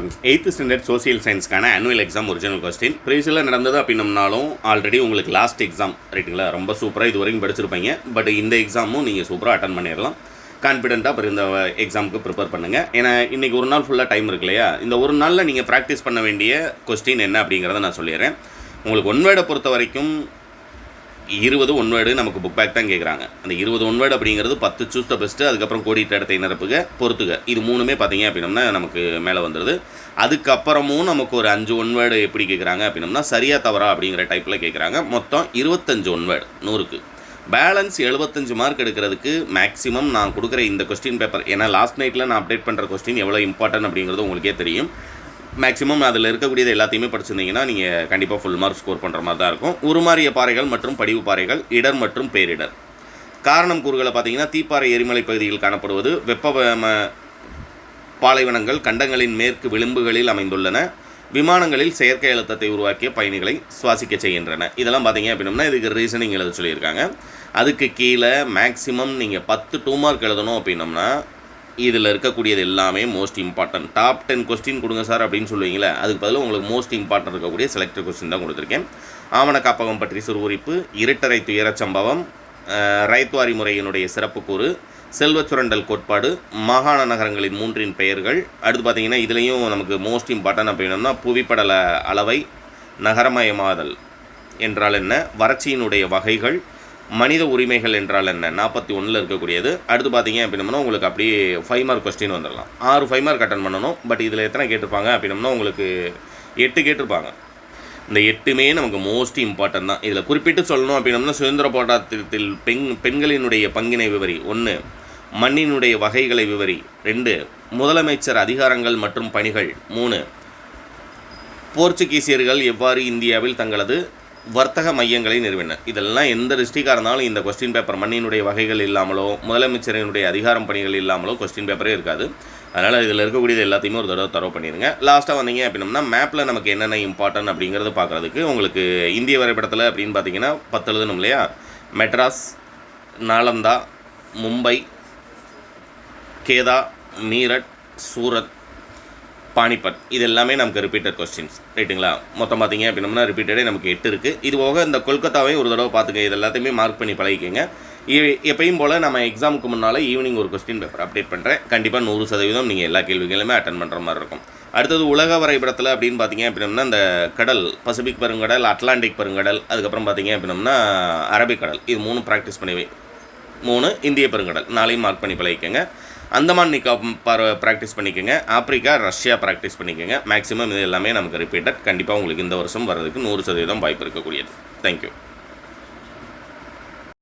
பாருங்கள் 8th standard social சயின்ஸ்க்கான annual exam original question ப்ரீவியஸில் நடந்தது அப்படின்னம்னாலும் ஆல்ரெடி உங்களுக்கு லாஸ்ட் எக்ஸாம் ரைட்டுங்களா ரொம்ப சூப்பராக இது வரைக்கும் படிச்சிருப்பீங்க. பட் இந்த எக்ஸாமும் நீங்கள் சூப்பராக அட்டன் பண்ணிடலாம். கான்ஃபிடென்ட்டாக அப்புறம் இந்த எக்ஸாமுக்கு ப்ரிப்பேர் பண்ணுங்கள். ஏன்னா இன்றைக்கி ஒரு நாள் ஃபுல்லாக டைம் இருக்கு இல்லையா, இந்த ஒரு நாளில் நீங்கள் ப்ராக்டிஸ் பண்ண வேண்டிய கொஸ்டின் என்ன அப்படிங்கிறத நான் சொல்லிடுறேன். உங்களுக்கு ஒன் வேர்டை பொறுத்த வரைக்கும் 20 ஒன் வேர்டு நமக்கு புக் பேக் தான் கேட்குறாங்க. அந்த 20 ஒன் வேர்டு அப்படிங்கிறது 10 சூஸ் த பெஸ்ட்டு, அதுக்கப்புறம் கோடிட்ட இடத்தை நிரப்புக, பொறுத்துக, இது மூணுமே பார்த்தீங்க அப்படின்னம்னா நமக்கு மேலே வந்துடுது. அதுக்கப்புறமும் நமக்கு ஒரு 5 ஒன் வேர்டு எப்படி கேட்குறாங்க அப்படின்னம்னா சரியாக தவறா அப்படிங்கிற டைப்பில் கேட்குறாங்க. மொத்தம் 25 ஒன் வேர்டு 100க்கு. பேலன்ஸ் 75 மார்க் எடுக்கிறதுக்கு மேக்ஸிமம் நான் கொடுக்குற இந்த கொஸ்டின் பேப்பர், ஏன்னா லாஸ்ட் நைட்டில் நான் அப்டேட் பண்ணுற கொஸ்டின் எவ்வளோ இம்பார்ட்டன்ட் அப்படிங்கிறது உங்களுக்கே தெரியும். மேக்ஸிமம் அதில் இருக்கக்கூடியது எல்லாத்தையுமே படிச்சிருந்தீங்கன்னா நீங்கள் கண்டிப்பாக ஃபுல் மார்க் ஸ்கோர் பண்ணுற மாதிரி தான் இருக்கும். உருமாறிய பாறைகள் மற்றும் படிவு பாறைகள், இடர் மற்றும் பேரிடர். காரணம் கூறுகளை பார்த்தீங்கன்னா தீப்பாறை எரிமலை பகுதியில் காணப்படுவது, வெப்ப பாலைவனங்கள் கண்டங்களின் மேற்கு விளிம்புகளில் அமைந்துள்ளன, விமானங்களில் செயற்கை அழுத்தத்தை உருவாக்கிய பயணிகளை சுவாசிக்க செய்கின்றன. இதெல்லாம் பார்த்தீங்க அப்படின்னா இதுக்கு ரீசனிங் எழுத சொல்லியிருக்காங்க. அதுக்கு கீழே மேக்ஸிமம் நீங்கள் 10 2 மார்க் எழுதணும் அப்படின்னம்னா இதில் இருக்கக்கூடியது எல்லாமே மோஸ்ட் இம்பார்ட்டன்ட். டாப் 10 கொஸ்டின் கொடுங்க சார் அப்படின்னு சொல்லுவீங்களே, அதுக்கு பதிலாக உங்களுக்கு மோஸ்ட் இம்பார்ட்டன்ட் இருக்கக்கூடிய செலக்டட் கொஸ்டின் தான் கொடுத்துருக்கேன். ஆவண காப்பகம் பற்றி சுருவுரிப்பு, இருட்டறை துயரச் சம்பவம், ரைத்வாரி முறையினுடைய சிறப்பு கூறு, செல்வச் சுரண்டல் கோட்பாடு, மாகாண நகரங்களின் 3 பெயர்கள். அடுத்து பார்த்தீங்கன்னா இதுலேயும் நமக்கு மோஸ்ட் இம்பார்ட்டன்ட் அப்படின்னா புவிப்படல அளவை, நகரமயமாதல் என்றால் என்ன, வறட்சியினுடைய வகைகள், மனித உரிமைகள் என்றால் என்ன, 41ல் இருக்கக்கூடியது. அடுத்து பார்த்தீங்க அப்படின்னம்னா உங்களுக்கு அப்படியே 5 மார்க் கொஸ்டின் வந்துடலாம். 6 5 மார்க் அட்டன் பண்ணணும். பட் இதில் எத்தனை கேட்டிருப்பாங்க அப்படின்னம்னா உங்களுக்கு 8 கேட்டிருப்பாங்க. இந்த 8மே நமக்கு மோஸ்ட் இம்பார்ட்டன்ட் தான். இதில் குறிப்பிட்டு சொல்லணும் அப்படின்னம்னா சுதந்திர போராட்டத்தில் பெண்களினுடைய பங்கினை விவரி 1, மண்ணினுடைய வகைகளை விவரி 2, முதலமைச்சர் அதிகாரங்கள் மற்றும் பணிகள் 3, போர்ச்சுகீசியர்கள் எவ்வாறு இந்தியாவில் தங்களது வர்த்தக மையங்களை நிறுவினர். இதெல்லாம் எந்த டிஸ்ட்ரிக்டாக இருந்தாலும் இந்த கொஸ்டின் பேப்பர் மண்ணினுடைய வகைகள் இல்லாமலோ முதலமைச்சரினுடைய அதிகாரம் பணிகள் இல்லாமலோ கொஸ்டின் பேப்பரே இருக்காது. அதனால் இதில் இருக்கக்கூடியது எல்லாத்தையுமே ஒரு தடவை பண்ணிடுங்க. லாஸ்ட்டாக வந்தீங்க அப்படின்னா மேப்பில் நமக்கு என்னென்ன இம்பார்ட்டன்ட் அப்படிங்கிறது பார்க்குறதுக்கு உங்களுக்கு இந்திய வரைபடத்தில் அப்படின்னு பார்த்தீங்கன்னா 10 எழுதணும் இல்லையா. மெட்ராஸ், நாலந்தா, மும்பை, கேதா, மீரட், சூரத், பானிபட், இது எல்லாமே நமக்கு ரிப்பீட்டட் கொஸ்டின்ஸ் ரைட்டுங்களா. மொத்தம் பார்த்தீங்க அப்படின்னா ரிப்பீட்டடே நமக்கு 8 இருக்குது. இது போக இந்த கொல்கத்தாவே ஒரு தடவை பார்த்துக்க, இது எல்லாத்தையுமே மார்க் பண்ணி பழகிக்கங்க. எப்பயும் போல் நம்ம எக்ஸாமுக்கு முன்னால் ஈவினிங் ஒரு கொஸ்டின் பேப்பர் அப்டேட் பண்ணுறேன். கண்டிப்பாக 100% நீங்கள் எல்லா கேள்விகளுமே அட்டன் பண்ணுற மாதிரி இருக்கும். அடுத்தது உலக வரைபடத்தில் அப்படின்னு பார்த்தீங்க அப்படின்னா இந்த கடல், பசிபிக் பெருங்கடல், அட்லாண்டிக் பெருங்கடல், அதுக்கப்புறம் பார்த்தீங்க அப்படின்னா அரபிக்கடல், இது 3 ப்ராக்டிஸ் பண்ணி 3 இந்திய பெருங்கடல் 4ஐயும் மார்க் பண்ணி பழகிக்கங்க. அந்தமான் நிக்கோபார் ப்ராக்டிஸ் பண்ணிக்கோங்க. ஆப்பிரிக்கா, ரஷ்யா ப்ராக்டிஸ் பண்ணிக்கோங்க. மேக்ஸிமம் இது எல்லாமே நமக்கு ரிப்பீட்டட். கண்டிப்பாக உங்களுக்கு இந்த வருஷம் வர்றதுக்கு 100% வாய்ப்பு இருக்கக்கூடியது. தேங்க்யூ.